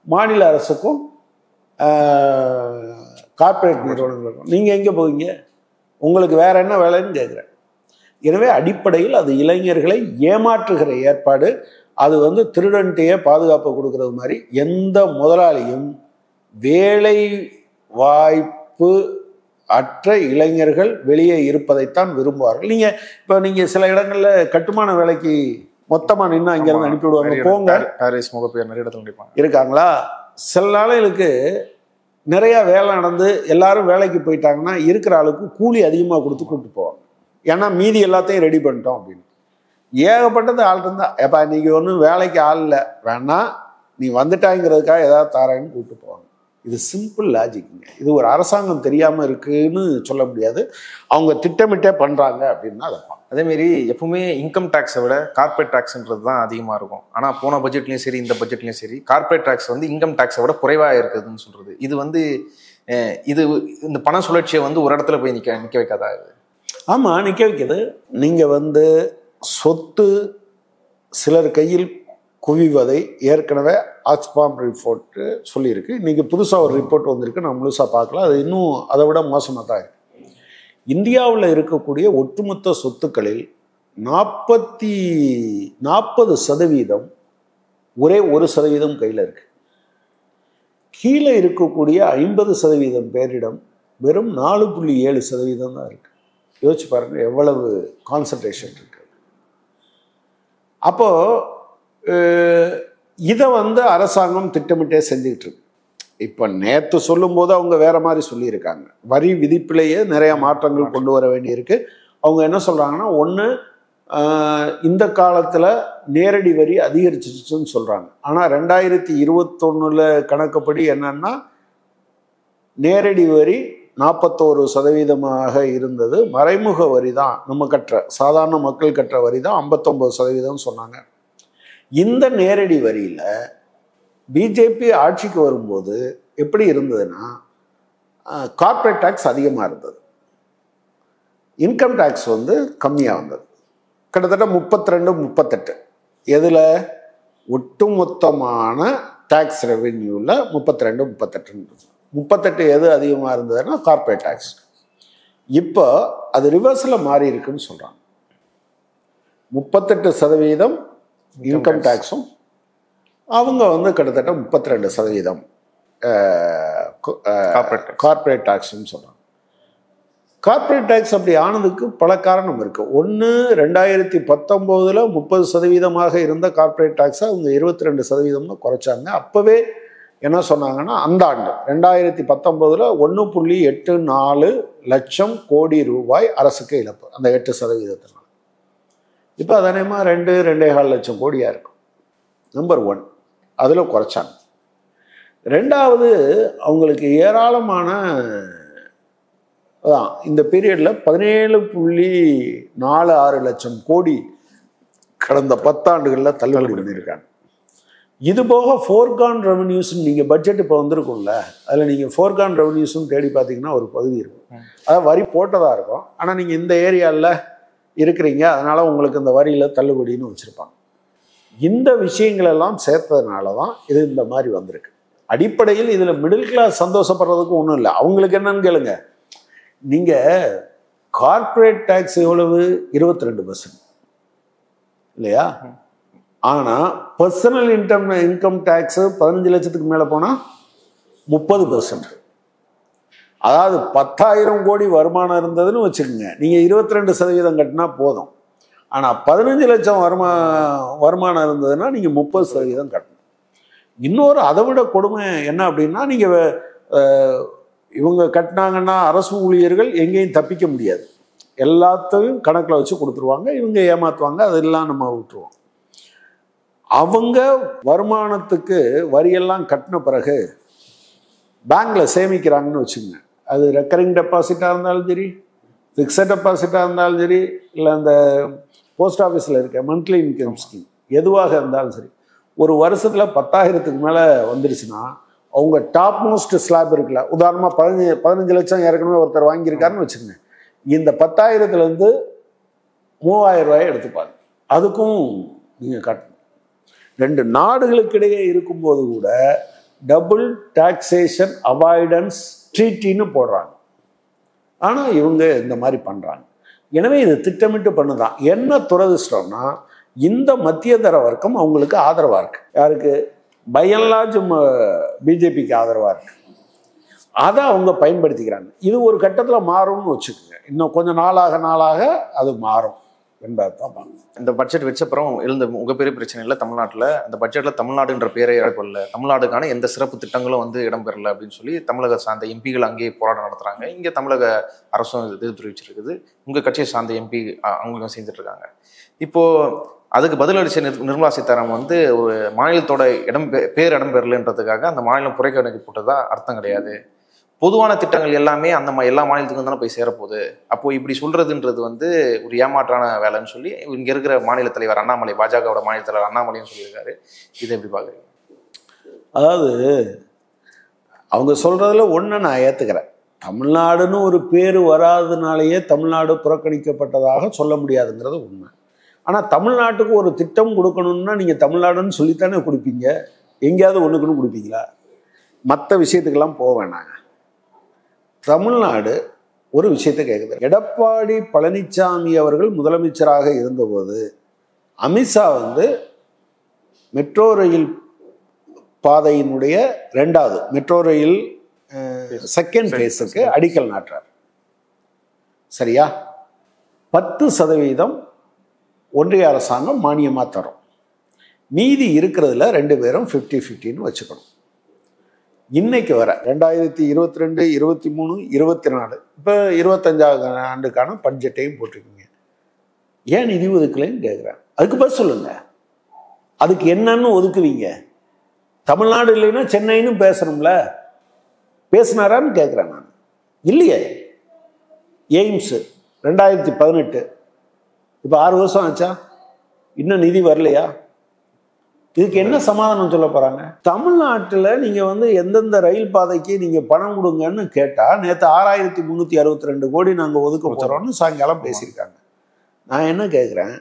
மாநில அரசுக்கும் கார்ப்பரேட் நிறுவனங்களுக்கும். நீங்கள் எங்கே போவீங்க? உங்களுக்கு வேற என்ன வேலைன்னு கேட்குறேன். எனவே அடிப்படையில் அது இளைஞர்களை ஏமாற்றுகிற ஏற்பாடு. அது வந்து திருடன்ட்டையே பாதுகாப்பு கொடுக்கறது மாதிரி. எந்த முதலாளியும் வேலை வாய்ப்பு அற்ற இளைஞர்கள் வெளியே இருப்பதைத்தான் விரும்புவார்கள். நீங்கள் சில இடங்களில் கட்டுமான வேலைக்கு மொத்தமாக நின்று அங்கேருந்து அனுப்பிவிடுவாங்க, போங்க நிறைய இடத்துல இருக்காங்களா. சில நாளைகளுக்கு நிறையா வேலை நடந்து எல்லாரும் வேலைக்கு போயிட்டாங்கன்னா இருக்கிற ஆளுக்கு கூலி அதிகமாக கொடுத்து கூப்பிட்டு போவாங்க. ஏன்னா மீதி எல்லாத்தையும் ரெடி பண்ணிட்டோம் அப்படின்னு. ஏகப்பட்டது ஆள் இருந்தா, எப்பா நீங்கள் ஒன்றும் வேலைக்கு ஆள் இல்லை, வேணா நீ வந்துட்டாங்கிறதுக்காக ஏதாவது தாரேன்னு கூப்பிட்டு போவாங்க. இது சிம்பிள் லாஜிக்குங்க. இது ஒரு அரசாங்கம் தெரியாமல் இருக்குன்னு சொல்ல முடியாது. அவங்க திட்டமிட்டே பண்ணுறாங்க அப்படின்னா அதை. அதேமாரி எப்பவுமே இன்கம் டேக்ஸை விட கார்பரேட் டேக்ஸ்ன்றது தான் அதிகமாக இருக்கும். ஆனால் போன பட்ஜெட்லையும் சரி, இந்த பட்ஜெட்லையும் சரி, கார்பரேட் டேக்ஸ் வந்து இன்கம் டேக்ஸை விட குறைவாக இருக்குதுன்னு சொல்கிறது. இது வந்து இந்த பண சுழற்சியை வந்து ஒரு இடத்துல போய் நிற்க வைக்காதா? இது ஆமாம், நிற்க வைக்குது. நீங்கள் வந்து சொத்து சிலர் கையில் குவிவதை ஏற்கனவே ஆக்ஸ்பாம் ரிப்போர்ட்டு சொல்லியிருக்கு. இன்றைக்கி புதுசாக ஒரு ரிப்போர்ட் வந்திருக்கு, நான் முழுசாக பார்க்கல. அது இன்னும் அதை விட மோசமாக தான் இருக்குது. இந்தியாவில் இருக்கக்கூடிய ஒட்டுமொத்த சொத்துக்களில் 40% ஒரே 1% கையில் இருக்கு. கீழே இருக்கக்கூடிய 50% பேரிடம் வெறும் 4.7% தான் இருக்கு. யோசிச்சு பாருங்க எவ்வளவு கான்சன்ட்ரேஷன் இருக்கு. அப்போ இதை வந்து அரசாங்கம் திட்டமிட்டே செஞ்சுக்கிட்டு இருக்கு. இப்போ நேற்று சொல்லும்போது அவங்க வேற மாதிரி சொல்லியிருக்காங்க. வரி விதிப்பிலேயே நிறைய மாற்றங்கள் கொண்டு வர வேண்டியிருக்கு. அவங்க என்ன சொல்றாங்கன்னா, ஒன்று இந்த காலத்தில் நேரடி வரி அதிகரிச்சிச்சுன்னு சொல்கிறாங்க. ஆனால் 2021 கணக்குப்படி என்னன்னா நேரடி வரி 41% இருந்தது. மறைமுக வரி தான் நம்ம கட்டுற சாதாரண மக்கள் கட்டுற வரி தான் 59% சொன்னாங்க. இந்த நேரடி வரியில் பிஜேபி ஆட்சிக்கு வரும்போது எப்படி இருந்ததுன்னா கார்ப்பரேட் டேக்ஸ் அதிகமாக இருந்தது, இன்கம் டேக்ஸ் வந்து கம்மியாக வந்தது. கிட்டத்தட்ட 32-38 எதில் ஒட்டுமொத்தமான டேக்ஸ் ரெவென்யூவில் 32-38 எது அதிகமாக இருந்ததுன்னா கார்ப்பரேட் டேக்ஸ். இப்போ அது ரிவர்ஸில் மாறி இருக்குன்னு சொல்கிறாங்க. 38% இன்கம் டேக்ஸும் அவங்க வந்து கிட்டத்தட்ட 32% கார்ப்பரேட் டேக்ஸ்ன்னு சொல்கிறாங்க. கார்ப்பரேட் டேக்ஸ் அப்படி ஆனதுக்கு பல காரணம் இருக்குது. ஒன்று, 2019 30% இருந்த கார்ப்பரேட் டேக்ஸை அவங்க 22% குறைச்சாங்க. அப்போவே என்ன சொன்னாங்கன்னா அந்த ஆண்டு 2019 1.84 லட்சம் கோடி ரூபாய் அரசுக்கு இழப்பு, அந்த 8%. இப்போ அதனேமா 2-2.25 லட்சம் கோடியாக இருக்கும். நம்பர் 1 அதில் குறைச்சாங்க. ரெண்டாவது, அவங்களுக்கு ஏராளமான இந்த பீரியடில் 17.46 லட்சம் கோடி கடந்த 10 ஆண்டுகளில் தள்ளுபடி பண்ணியிருக்காங்க. இது போக ஃபோர்கான் ரெவன்யூஸ்ன்னு நீங்கள் பட்ஜெட் இப்போ வந்திருக்கும்ல, அதில் நீங்கள் ஃபோர்கான் ரெவன்யூஸ்ன்னு தேடி பார்த்தீங்கன்னா ஒரு பகுதி இருக்கும். அதாவது வரி போட்டதாக இருக்கும், ஆனால் நீங்கள் இந்த ஏரியாவில் இருக்கிறீங்க, அதனால் உங்களுக்கு இந்த வரியில் தள்ளுபடின்னு வச்சுருப்பாங்க. இந்த விஷயங்களெல்லாம் சேர்த்ததுனால தான் இது இந்த மாதிரி வந்திருக்கு. அடிப்படையில் இதில் மிடில் கிளாஸ் சந்தோஷப்படுறதுக்கு ஒன்றும் இல்லை. அவங்களுக்கு என்னன்னு கேளுங்க, நீங்கள் கார்ப்பரேட் டேக்ஸ் எவ்வளவு? 22% இல்லையா? ஆனால் பர்சனல் இன்கம் டேக்ஸு 15 லட்சத்துக்கு மேலே போனால் 30%. அதாவது 10,000 கோடி வருமானம் இருந்ததுன்னு வச்சுக்கோங்க, நீங்கள் 22% கட்டினா போதும். ஆனால் 15 லட்சம் வருமானம் இருந்ததுன்னா நீங்கள் 30% கட்டணும். இன்னொரு அதை விட கொடுமை என்ன அப்படின்னா, நீங்கள் இவங்க கட்டினாங்கன்னா அரசு ஊழியர்கள் எங்கேயும் தப்பிக்க முடியாது, எல்லாத்தையும் கணக்கில் வச்சு கொடுத்துருவாங்க, இவங்க ஏமாற்றுவாங்க, அதெல்லாம் நம்ம விட்டுருவோம். அவங்க வருமானத்துக்கு வரியெல்லாம் கட்டின பிறகு பேங்க்கில் சேமிக்கிறாங்கன்னு வச்சுக்கோங்க. அது ரெக்கரிங் டெபாசிட்டாக இருந்தாலும் சரி, ஃபிக்ஸட் டெபாசிட்டாக இருந்தாலும் சரி, இல்லை அந்த போஸ்ட் ஆஃபீஸில் இருக்க மந்த்லி இன்கம் ஸ்கீம் எதுவாக இருந்தாலும் சரி, ஒரு வருஷத்தில் 10,000க்கு மேலே வந்துருச்சுன்னா அவங்க டாப் மோஸ்ட் ஸ்லாப் இருக்குல்ல, உதாரணமாக 15 லட்சம் ஏற்கனவே ஒருத்தர் வாங்கியிருக்காருன்னு வச்சுக்கோங்க, இந்த 10,000லேருந்து 3,000 ரூபாயை எடுத்துப்பாங்க. அதுக்கும் நீங்கள் கட்டணும். 2 நாடுகளுக்கு இடையே இருக்கும்போது கூட டபுள் டாக்ஸேஷன் அவாய்டன்ஸ் ட்ரீட்டின்னு போடுறாங்க. ஆனால் இவங்க இந்த மாதிரி பண்ணுறாங்க. எனவே இது திட்டமிட்டு பண்ணுதான். என்ன துரதிர்ஷ்டம்னா, இந்த மத்தியதர வர்க்கம் அவங்களுக்கு ஆதரவாக இருக்குது. யாருக்கு? பை அண்ட் லார்ஜ் பிஜேபிக்கு ஆதரவாக இருக்குது. அதை அவங்க பயன்படுத்திக்கிறாங்க. இது ஒரு கட்டத்தில் மாறும்னு வச்சுக்கோங்க. இன்னும் கொஞ்சம் நாளாக அது மாறும் என்பதுதான். இந்த பட்ஜெட் வச்சப்புறம் எழுந்த உங்கள் பெரிய பிரச்சனை இல்லை, தமிழ்நாட்டில் அந்த பட்ஜெட்டில் தமிழ்நாடுன்ற பேரை இடப்படல, தமிழ்நாடுக்கான எந்த சிறப்பு திட்டங்களும் வந்து இடம்பெறல அப்படின்னு சொல்லி தமிழக சார்ந்த எம்பிகள் அங்கேயே போராட்டம் நடத்துகிறாங்க. இங்கே தமிழக அரசும் இது தெரிவிச்சிருக்குது. உங்கள் கட்சியை சார்ந்த எம்பி அவங்களும் செஞ்சுட்டு இருக்காங்க. இப்போது அதுக்கு பதிலளிச்ச நிர்மலா சீதாராமன் வந்து ஒரு மாநிலத்தோட பேர் இடம்பெறலன்றதுக்காக அந்த மாநிலம் புறக்கணிக்க போட்டதா அர்த்தம் கிடையாது, பொதுவான திட்டங்கள் எல்லாமே அந்த எல்லா மாநிலத்துக்கும் தானே போய் சேரப்போகுது, அப்போ இப்படி சொல்றதுன்றது வந்து ஒரு ஏமாற்றான வேலைன்னு சொல்லி இங்க இருக்கிற மாநில தலைவர் அண்ணாமலை, பாஜகவோட மாநில தலைவர் அண்ணாமலையும் சொல்லியிருக்காரு. இதை எப்படி பாக்குறீங்க? அதாவது அவங்க சொல்றதுல ஒன்று நான் ஏத்துக்கிறேன். தமிழ்நாடுன்னு ஒரு பேர் வராதனாலேயே தமிழ்நாடு புறக்கணிக்கப்பட்டதாக சொல்ல முடியாதுங்கிறது உண்மை. ஆனால் தமிழ்நாட்டுக்கு ஒரு திட்டம் கொடுக்கணும்னா நீங்கள் தமிழ்நாடுன்னு சொல்லித்தானே கொடுப்பீங்க. எங்கேயாவது ஒன்றுக்குன்னு கொடுப்பீங்களா? மற்ற விஷயத்துக்கெல்லாம் போக வேணாங்க. தமிழ்நாடு ஒரு விஷயத்தை கேட்குது. எடப்பாடி பழனிசாமி அவர்கள் முதலமைச்சராக இருந்தபோது அமித்ஷா வந்து மெட்ரோ ரயில் பாதையினுடைய 2வது மெட்ரோ ரயில் செகண்ட் ஃபேஸுக்கு அடிக்கல் நாட்டுறார். சரியா? 10% ஒன்றிய அரசாங்கம் மானியமாக தரும். மீதி இருக்கிறதுல 2 பேரும் 50-50ன்னு வச்சுக்கணும். இன்னைக்கு வர 2022, 23, 24 இப்போ 25வது ஆண்டுக்கான பட்ஜெட்டையும் போட்டிருக்கீங்க. ஏன் நிதி ஒதுக்கலைன்னு கேட்குறேன். அதுக்கு பதில் சொல்லுங்க. அதுக்கு என்னன்னு ஒதுக்குவீங்க? தமிழ்நாடு இல்லைன்னா சென்னைன்னு பேசணும்ல, பேசினாரான்னு கேட்குறேன் நான். இல்லையே. எய்ம்ஸு 2018, இப்போ 6 வருஷம் ஆச்சா? இன்னும் நிதி வரலையா? இதுக்கு என்ன சமாதானம் சொல்ல போறாங்க? தமிழ்நாட்டில் நீங்க வந்து எந்தெந்த ரயில் பாதைக்கு நீங்க பணம் கொடுங்கன்னு கேட்டா, நேற்று 6362 கோடி நாங்க ஒதுக்க போறோம்னு சாயங்காலம் பேசியிருக்காங்க. நான் என்ன கேட்குறேன்,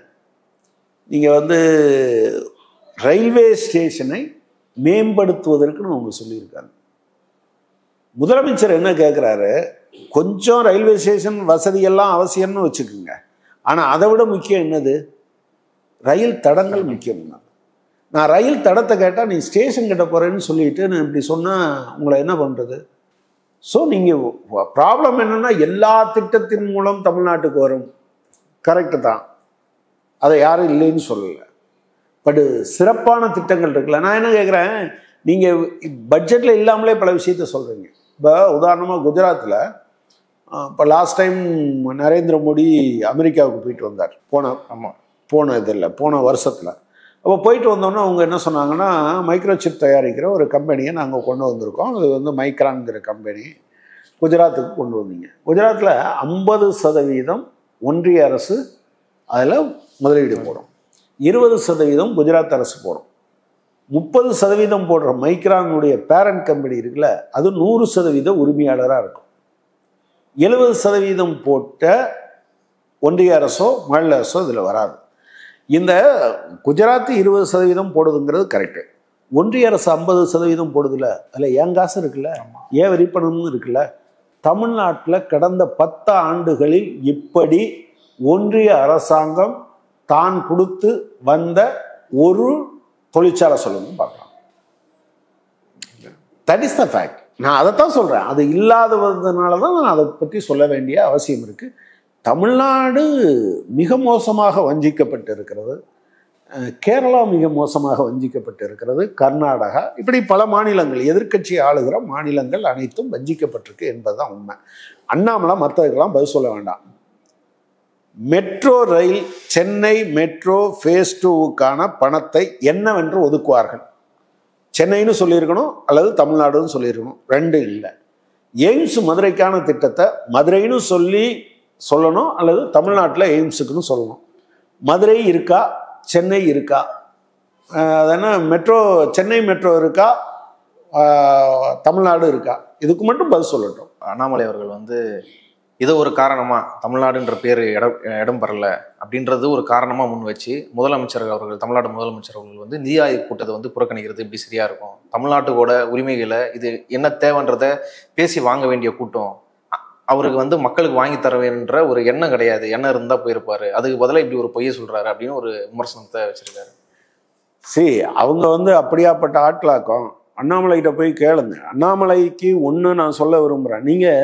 நீங்க வந்து ரயில்வே ஸ்டேஷனை மேம்படுத்துவதற்குன்னு அவங்க சொல்லியிருக்காங்க. முதலமைச்சர் என்ன கேட்குறாரு, கொஞ்சம் ரயில்வே ஸ்டேஷன் வசதியெல்லாம் அவசியம்னு வச்சுக்கோங்க, ஆனால் அதை விட முக்கியம் என்னது? ரயில் தடங்கள் முக்கியம். நான் ரயில் தடத்தை கேட்டால் நீ ஸ்டேஷன் கிட்ட போகிறேன்னு சொல்லிட்டு நான் இப்படி சொன்னால் உங்களை என்ன பண்ணுறது? ஸோ நீங்கள் ப்ராப்ளம் என்னென்னா, எல்லா திட்டத்தின் மூலம் தமிழ்நாட்டுக்கு வரும், கரெக்டு தான், அதை யாரும் இல்லைன்னு சொல்லலை. பட் சிறப்பான திட்டங்கள் இருக்குல்ல. நான் என்ன கேட்குறேன், நீங்கள் பட்ஜெட்டில் இல்லாமலே பல விஷயத்த சொல்கிறீங்க. இப்போ உதாரணமாக குஜராத்தில் இப்போ லாஸ்ட் டைம் நரேந்திர மோடி அமெரிக்காவுக்கு போயிட்டு வந்தார். போன இதில் போன வருஷத்தில். அப்போ போயிட்டு வந்தோன்னா அவங்க என்ன சொன்னாங்கன்னா, மைக்ரோசிப் தயாரிக்கிற ஒரு கம்பெனியை நாங்கள் கொண்டு வந்திருக்கோம், அது வந்து மைக்ரான்கிற கம்பெனி குஜராத்துக்கு கொண்டு வந்தீங்க. குஜராத்தில் 50% ஒன்றிய அரசு அதில் முதலீடு போடும், 20% குஜராத் அரசு போடும். 30% போடுற மைக்ரானுடைய பேரண்ட் கம்பெனி இருக்குல்ல, அது 100% உரிமையாளராக இருக்கும். 70% போட்ட ஒன்றிய அரசோ மாநில அரசோ இதில் வராது. இந்த குஜராத் 20% போடுதுங்கிறது கரெக்டு. ஒன்றிய அரசு 50% போடுதுல, அதில் ஏன் காசு இருக்குல்ல, ஏன் வரிப்பணம்னு இருக்குல்ல. தமிழ்நாட்டில் கடந்த 10 ஆண்டுகளில் இப்படி ஒன்றிய அரசாங்கம் தான் கொடுத்து வந்த ஒரு தொழிற்சாலை சொல்லுங்க பார்க்கலாம். That is the fact. நான் அதைத்தான் சொல்கிறேன். அது இல்லாததுனால தான் நான் அதை பற்றி சொல்ல வேண்டிய அவசியம் இருக்குது. தமிழ்நாடு மிக மோசமாக வஞ்சிக்கப்பட்டு இருக்கிறது, கேரளா மிக மோசமாக வஞ்சிக்கப்பட்டு இருக்கிறது, கர்நாடகா, இப்படி பல மாநிலங்கள், எதிர்க்கட்சி ஆளுகிற மாநிலங்கள் அனைத்தும் வஞ்சிக்கப்பட்டிருக்கு என்பதுதான் உண்மை. அண்ணாமலை மற்றதுக்கெல்லாம் பதில் சொல்ல வேண்டாம். Metro rail, Chennai metro phase 2க்கான பணத்தை என்னவென்று ஒதுக்குவார்கள்? சென்னைன்னு சொல்லியிருக்கணும் அல்லது தமிழ்நாடுன்னு சொல்லியிருக்கணும், ரெண்டு இல்லை. எய்ம்ஸ் மதுரைக்கான திட்டத்தை மதுரைன்னு சொல்லணும் அல்லது தமிழ்நாட்டில் எய்ம்ஸுக்குன்னு சொல்லணும். மதுரை இருக்கா, சென்னை இருக்கா, அதென்ன மெட்ரோ, சென்னை மெட்ரோ இருக்கா, தமிழ்நாடு இருக்கா? இதுக்கு மட்டும் பதில் சொல்லட்டும். அண்ணாமலை அவர்கள் வந்து இதை ஒரு காரணமாக, தமிழ்நாடுன்ற பேர் இடம் பெறல அப்படின்றது ஒரு காரணமாக முன் வச்சு முதலமைச்சர் அவர்கள், தமிழ்நாடு முதலமைச்சர் அவர்கள் வந்து நிதி ஆயோக் கூட்டத்தை வந்து புறக்கணிக்கிறது இப்படி சரியா இருக்கும்? தமிழ்நாட்டுக்கோட உரிமைகளை இது என்ன தேவைன்றதை பேசி வாங்க வேண்டிய கூட்டம், அவருக்கு வந்து மக்களுக்கு வாங்கி தர வேணுன்ற ஒரு எண்ணம் கிடையாது, எண்ணம் இருந்தால் போயிருப்பாரு, அதுக்கு பதிலாக இப்படி ஒரு பொய்யை சொல்றாரு அப்படின்னு ஒரு விமர்சனத்தை வச்சிருக்காரு. அவங்க வந்து அப்படியாப்பட்ட ஆட்களாக்கும். அண்ணாமலைகிட்ட போய் கேளுங்க. அண்ணாமலைக்கு ஒன்று நான் சொல்ல விரும்புகிறேன். நீங்கள்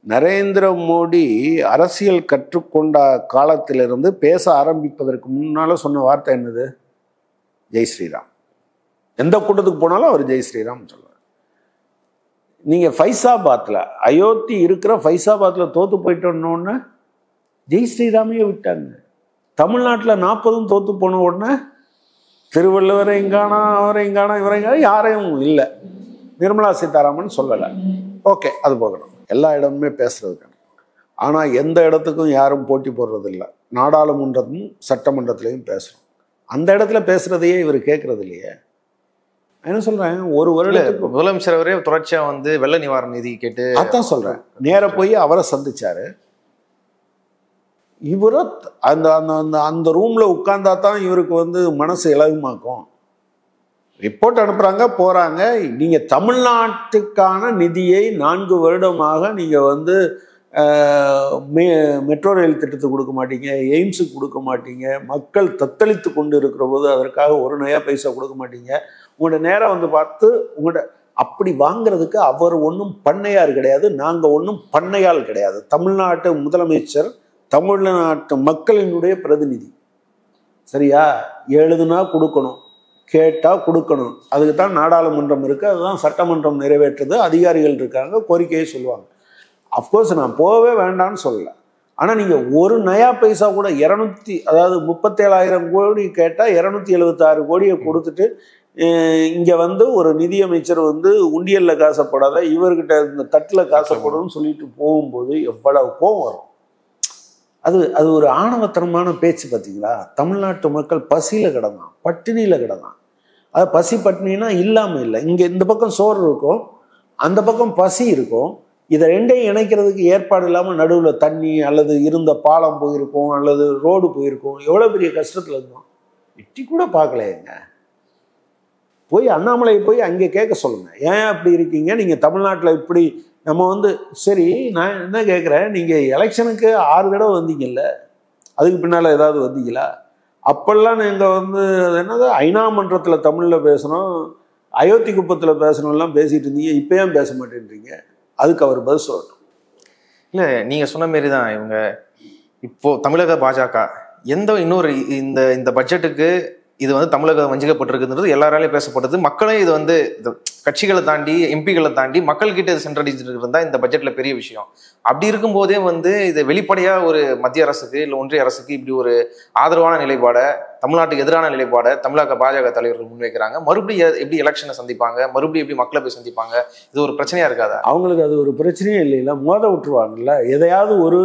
நரேந்திர மோடி அரசியல் கற்றுக்கொண்ட காலத்திலிருந்து பேச ஆரம்பிப்பதற்கு முன்னால் சொன்ன வார்த்தை என்னது? ஜெய் ஸ்ரீராம். எந்த கூட்டத்துக்கு போனாலும் அவர் ஜெய் ஸ்ரீராம் சொல்லுவார். நீங்கள் ஃபைசாபாத்தில், அயோத்தி இருக்கிற ஃபைசாபாத்தில் தோற்று போயிட்டோன்னொன்னே ஜெய் ஸ்ரீராமையே விட்டாங்க. தமிழ்நாட்டில் 40 தோற்று போன உடனே திருவள்ளுவரை இங்கானா, அவரை இங்கானா, இவரை இங்கானா, யாரையும் இல்லை. நிர்மலா சீதாராமன் சொல்லலை. ஓகே, அது போகணும். எல்லா இடமுமே பேசுறதுக்கான. ஆனால் எந்த இடத்துக்கும் யாரும் போட்டி போடுறதில்லை. நாடாளுமன்றமும் சட்டமன்றத்திலையும் பேசுகிறோம். அந்த இடத்துல பேசுறதையே இவர் கேட்கறது இல்லையே. என்ன சொல்றேன், ஒரு வருடத்துக்கு முதலமைச்சர் அவரே தொடர்ச்சியா வந்து வெள்ள நிவாரண நிதி கேட்டு, அதான் சொல்றேன், நேர போய் அவரை சந்திச்சாரு. இவரை அந்த அந்த அந்த ரூம்ல உட்கார்ந்தா தான் இவருக்கு வந்து மனசு இலகுமாக்கும். ரிப்போர்ட் அனுப்புறாங்க, போறாங்க. நீங்க தமிழ்நாட்டுக்கான நிதியை 4 வருடமாக நீங்க வந்து மெட்ரோ ரயில் திட்டத்துக்கு கொடுக்க மாட்டீங்க, எய்ம்ஸுக்கு கொடுக்க மாட்டீங்க, மக்கள் தத்தளித்து கொண்டு இருக்கிற போது அதற்காக ஒரு நயா பைசா கொடுக்க மாட்டீங்க. உங்களோட நேரம் வந்து பார்த்து உங்களோட அப்படி வாங்கிறதுக்கு அவர் ஒன்றும் பண்ணையார் கிடையாது, நாங்கள் ஒன்றும் பண்ணையால் கிடையாது. தமிழ்நாட்டு முதலமைச்சர் தமிழ்நாட்டு மக்களினுடைய பிரதிநிதி. சரியா? எழுதுனா கொடுக்கணும், கேட்டால் கொடுக்கணும். அதுக்கு தான் நாடாளுமன்றம் இருக்குது, அதுதான் சட்டமன்றம் நிறைவேற்றுது, அதிகாரிகள் இருக்காங்க, கோரிக்கையை சொல்லுவாங்க. அஃப்கோர்ஸ் நான் போகவே வேண்டாம்னு சொல்லலை. ஆனால் நீங்கள் ஒரு நயா பைசா கூட 37,000 கோடி கேட்டால் 276 கோடியை கொடுத்துட்டு இங்கே வந்து ஒரு நிதியமைச்சர் வந்து உண்டியலில் காசப்படாத இவர்கிட்ட இந்த தட்டில் காசப்படணும்னு சொல்லிட்டு போகும்போது எவ்வளவு கோவம் வரும். அது ஒரு ஆணவத்தனமான பேச்சு. பார்த்தீங்களா? தமிழ்நாட்டு மக்கள் பசியில் கிடந்தான், பட்டினியில் கிடந்தான். அது பசி பட்டினின்னா இல்லாமல் இல்லை. இங்கே இந்த பக்கம் சோறு இருக்கும், அந்த பக்கம் பசி இருக்கும். இதை ரெண்டையும் இணைக்கிறதுக்கு ஏற்பாடு இல்லாமல் நடுவில் தண்ணி அல்லது இருந்த பாலம் போயிருக்கும் அல்லது ரோடு போயிருக்கும். எவ்வளோ பெரிய கஷ்டத்தில் இருந்தோம். எட்டி கூட பார்க்கலையேங்க. போய் அண்ணாமலை போய் அங்கே கேட்க சொல்லுங்கள், ஏன் அப்படி இருக்கீங்க, நீங்கள் தமிழ்நாட்டில் இப்படி நம்ம வந்து சரி. நான் என்ன கேட்குறேன், நீங்கள் எலெக்ஷனுக்கு 6 தடவை வந்தீங்கல்ல, அதுக்கு பின்னால் ஏதாவது வந்தீங்களா? அப்பெல்லாம் நீங்கள் வந்து என்னது ஐநா மன்றத்தில் தமிழில் பேசணும், அயோத்தி குப்பத்தில் பேசணும்லாம் பேசிகிட்டு இருந்தீங்க. இப்போ ஏன் பேச மாட்டேன்றீங்க? அதுக்கு அவர் பதில் சொல்லட்டும். இல்லை, நீங்கள் சொன்ன மாரி தான் இவங்க இப்போது தமிழக பாஜக இன்னொரு இந்த பட்ஜெட்டுக்கு இது வந்து தமிழகம் வஞ்சிக்கப்பட்டிருக்குன்றது எல்லாராலையும் பேசப்பட்டது. மக்களே இது வந்து கட்சிகளை தாண்டி எம்பிகளை தாண்டி மக்கள்கிட்ட இது சென்றடைஞ்சிருக்கிறது தான் இந்த பட்ஜெட்ல பெரிய விஷயம். அப்படி இருக்கும்போதே வந்து இது வெளிப்படையா ஒரு மத்திய அரசுக்கு இல்லை ஒன்றிய அரசுக்கு இப்படி ஒரு ஆதரவான நிலைப்பாடை, தமிழ்நாட்டுக்கு எதிரான நிலைப்பாடை தமிழக பாஜக தலைவர்கள் முன்வைக்கிறாங்க. மறுபடியும் எப்படி எலெக்ஷனை சந்திப்பாங்க, மறுபடியும் எப்படி மக்களை போய் சந்திப்பாங்க? இது ஒரு பிரச்சனையா இருக்காதா? அவங்களுக்கு அது ஒரு பிரச்சனையே இல்லைல்ல, மோத விட்டுருவாங்கல்ல. எதையாவது ஒரு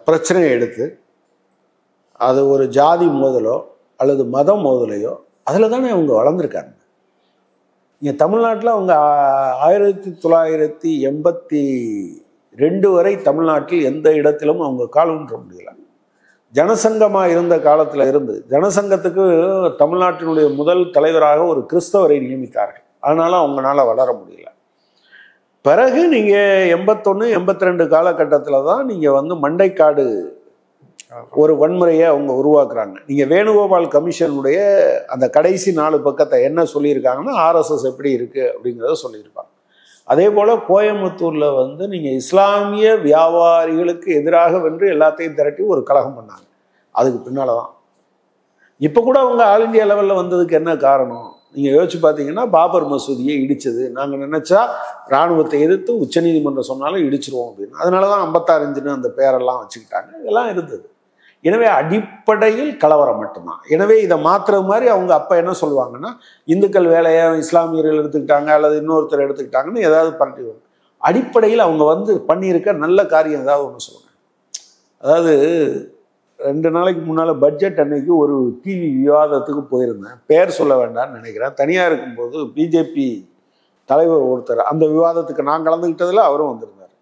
பிரச்சனையை எடுத்து அது ஒரு ஜாதி மோதலோ அல்லது மத மோதலையோ அதில் தானே அவங்க வளர்ந்துருக்காங்க. இங்கே தமிழ்நாட்டில் அவங்க 1982 வரை தமிழ்நாட்டில் எந்த இடத்திலும் அவங்க காலூன்ற முடியல. ஜனசங்கமாக இருந்த காலத்தில் இருந்து ஜனசங்கத்துக்கு தமிழ்நாட்டினுடைய முதல் தலைவராக ஒரு கிறிஸ்தவரை நியமித்தார்கள். அதனால அவங்களால வளர முடியல. பிறகு நீங்கள் 81, 82 காலகட்டத்தில் தான் நீங்கள் வந்து மண்டைக்காடு ஒரு வன்முறையை அவங்க உருவாக்குறாங்க. நீங்கள் வேணுகோபால் கமிஷனுடைய அந்த கடைசி 4 பக்கத்தை என்ன சொல்லியிருக்காங்கன்னா RSS எப்படி இருக்குது அப்படிங்கிறத சொல்லியிருப்பாங்க. அதே போல் கோயம்புத்தூரில் வந்து நீங்கள் இஸ்லாமிய வியாபாரிகளுக்கு எதிராக வென்று எல்லாத்தையும் திரட்டி ஒரு கலகம் பண்ணாங்க. அதுக்கு பின்னால் தான் இப்போ கூட அவங்க ஆல் இண்டியா லெவலில் வந்ததுக்கு என்ன காரணம் நீங்கள் யோசிச்சு பார்த்தீங்கன்னா, பாபர் மசூதியை இடித்தது. நாங்கள் நினச்சா இராணுவத்தை எதிர்த்து உச்சநீதிமன்றம் சொன்னாலும் இடிச்சிருவோம் அப்படின்னு. அதனால தான் 56 அந்த பேரெல்லாம் வச்சுக்கிட்டாங்க. இதெல்லாம் இருந்தது. எனவே அடிப்படையில் கலவரம் மட்டும்தான். எனவே இதை மாற்றுறது மாதிரி அவங்க அப்போ என்ன சொல்லுவாங்கன்னா, இந்துக்கள் வேலையை இஸ்லாமியர்கள் எடுத்துக்கிட்டாங்க அல்லது இன்னொருத்தர் எடுத்துக்கிட்டாங்கன்னு ஏதாவது பண்ணிடுவாங்க. அடிப்படையில் அவங்க வந்து பண்ணியிருக்க நல்ல காரியம் ஏதாவது ஒன்று சொல்லுங்கள். அதாவது 2 நாளைக்கு முன்னால் பட்ஜெட் அன்னைக்கு ஒரு டிவி விவாதத்துக்கு போயிருந்தேன். பேர் சொல்ல வேண்டாம்னு நினைக்கிறேன். தனியாக இருக்கும்போது பிஜேபி தலைவர் ஒருத்தர் அந்த விவாதத்துக்கு நான் கலந்துக்கிட்டதில் அவரும் வந்திருந்தார்.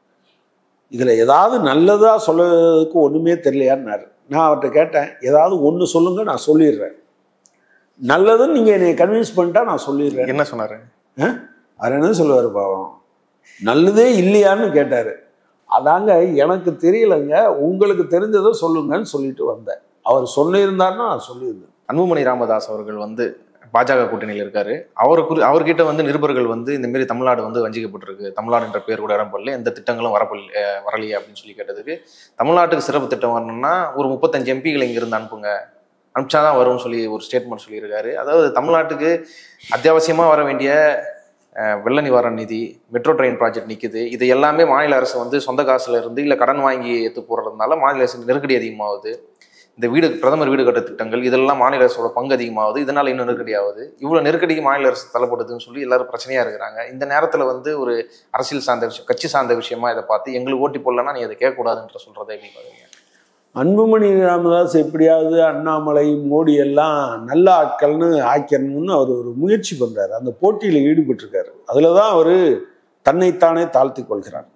இதில் ஏதாவது நல்லதாக சொல்லுறதுக்கு ஒன்றுமே தெரியலையான்னாரு. நான் அவர்கிட்ட கேட்டேன், ஏதாவது ஒன்று சொல்லுங்க, நான் சொல்லிடுறேன். நல்லதுன்னு நீங்கள் என்னை கன்வின்ஸ் பண்ணிட்டா நான் சொல்லிடுறேன். என்ன சொன்னார்? அவர் என்ன சொல்லுவார் பாவம், நல்லதே இல்லையான்னு கேட்டார். அதாங்க எனக்கு தெரியலைங்க, உங்களுக்கு தெரிஞ்சதை சொல்லுங்கன்னு சொல்லிட்டு வந்தேன். அவர் சொல்லியிருந்தாருன்னா நான் சொல்லியிருந்தேன். அன்புமணி ராமதாஸ் அவர்கள் வந்து பாஜக கூட்டணியில் இருக்காரு. அவர்கிட்ட வந்து நிருபர்கள் வந்து இந்த மாரி தமிழ்நாடு வந்து வஞ்சிக்கப்பட்டிருக்கு, தமிழ்நாடு என்ற பேர் கூட இடம்படல, எந்த திட்டங்களும் வரலையே அப்படின்னு சொல்லி கேட்டதுக்கு, தமிழ்நாட்டுக்கு சிறப்பு திட்டம் வரணும்னா ஒரு 35 எம்பிகளை இங்கிருந்து அனுப்பிச்சாதான் வரும்னு சொல்லி ஒரு ஸ்டேட்மெண்ட் சொல்லியிருக்காரு. அதாவது தமிழ்நாட்டுக்கு அத்தியாவசியமாக வர வேண்டிய வெள்ள நிவாரண நிதி, மெட்ரோ ட்ரெயின் ப்ராஜெக்ட் நிற்குது. இது எல்லாமே மாநில அரசு வந்து சொந்த காசுல இருந்து இல்லை கடன் வாங்கி எடுத்து போடுறதுனால மாநில அரசுக்கு நெருக்கடி அதிகமாகுது. இந்த பிரதமர் வீடு கட்ட திட்டங்கள் இதெல்லாம் மாநில அரசோட பங்கு அதிகமாகுது. இதனால இன்னும் நெருக்கடி ஆகுது. இவ்வளோ நெருக்கடிக்கு மாநில அரசு தள்ளப்படுதுன்னு சொல்லி எல்லாரும் பிரச்சனையா இருக்கிறாங்க. இந்த நேரத்தில் வந்து ஒரு அரசியல் சார்ந்த விஷயம், கட்சி சார்ந்த விஷயமா இதை பார்த்து எங்களுக்கு ஓட்டி போடலன்னா நீ அதை கேட்கக்கூடாதுன்ற சொல்றதை எப்படி பாருங்க? அன்புமணி ராமதாஸ் எப்படியாவது அண்ணாமலை மோடி எல்லாம் நல்ல ஆட்கள்னு ஆக்கணும்னு அவர் ஒரு முயற்சி பண்றாரு. அந்த போட்டியில் ஈடுபட்டிருக்காரு. அதில் தான் அவர் தன்னைத்தானே தாழ்த்தி கொள்கிறார்.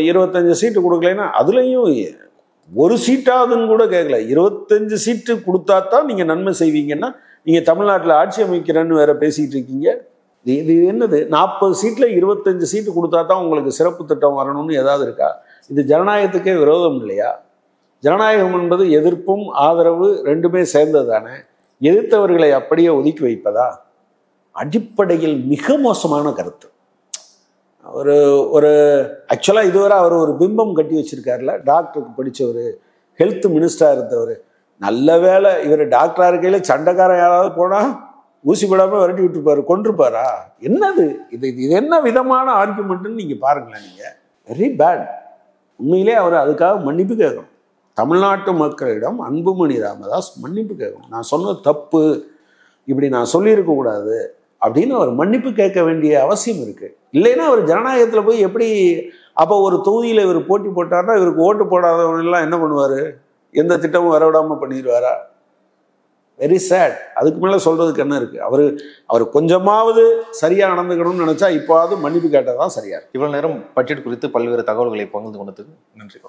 25 சீட்டு கொடுக்கலைன்னா அதுலேயும் ஒரு சீட்டாவதுன்னு கூட கேட்கல. 25 சீட்டு கொடுத்தா தான் நீங்கள் நன்மை செய்வீங்கன்னா நீங்கள் தமிழ்நாட்டில் ஆட்சி அமைக்கிறேன்னு வேற பேசிகிட்டு இருக்கீங்க. இது என்னது? 40 சீட்டில் 25 சீட்டு கொடுத்தா தான் உங்களுக்கு சிறப்பு திட்டம் வரணும்னு ஏதாவது இருக்கா? இது ஜனநாயகத்துக்கே விரோதம் இல்லையா? ஜனநாயகம் என்பது எதிர்ப்பும் ஆதரவு ரெண்டுமே சேர்ந்தது தானே. எதிர்த்தவர்களை அப்படியே ஒதுக்கி வைப்பதா? அடிப்படையில் மிக மோசமான கருத்து. ஒரு ஆக்சுவலாக இதுவரை அவர் ஒரு பிம்பம் கட்டி வச்சிருக்காருல, டாக்டருக்கு படித்தவர், ஹெல்த் மினிஸ்டராக இருந்தவர். நல்ல வேலை இவர் டாக்டராக இருக்கையில் சண்டைக்காரன் யாராவது போனால் ஊசி போடாமல் விரட்டி விட்டுருப்பாரு, கொண்டிருப்பாரா? என்னது இது? இது என்ன விதமான ஆர்குமெண்ட்டுன்னு நீங்கள் பாருங்களேன். நீங்கள் வெரி பேட். உண்மையிலே அவர் அதுக்காக மன்னிப்பு கேட்கணும். தமிழ்நாட்டு மக்களிடம் அன்புமணி ராமதாஸ் மன்னிப்பு கேட்கணும். நான் சொன்ன தப்பு, இப்படி நான் சொல்லியிருக்கக்கூடாது அப்படின்னு அவர் மன்னிப்பு கேட்க வேண்டிய அவசியம் இருக்குது. இல்லைன்னா அவர் ஜனநாயகத்தில் போய் எப்படி, அப்போ ஒரு தொகுதியில் இவர் போட்டி போட்டார்னா இவருக்கு ஓட்டு போடாதவனெல்லாம் என்ன பண்ணுவார்? எந்த திட்டமும் வரவிடாமல் பண்ணிடுவாரா? Very sad. அதுக்கு மேலே சொல்கிறதுக்கு என்ன இருக்குது? அவர் கொஞ்சமாவது சரியாக நடந்துக்கணும்னு நினச்சா இப்போது மன்னிப்பு கேட்டால் தான் சரியாக. இவ்வளோ நேரம் பட்ஜெட் குறித்து பல்வேறு தகவல்களை பகிர்ந்து கொண்டதுக்கு நன்றி.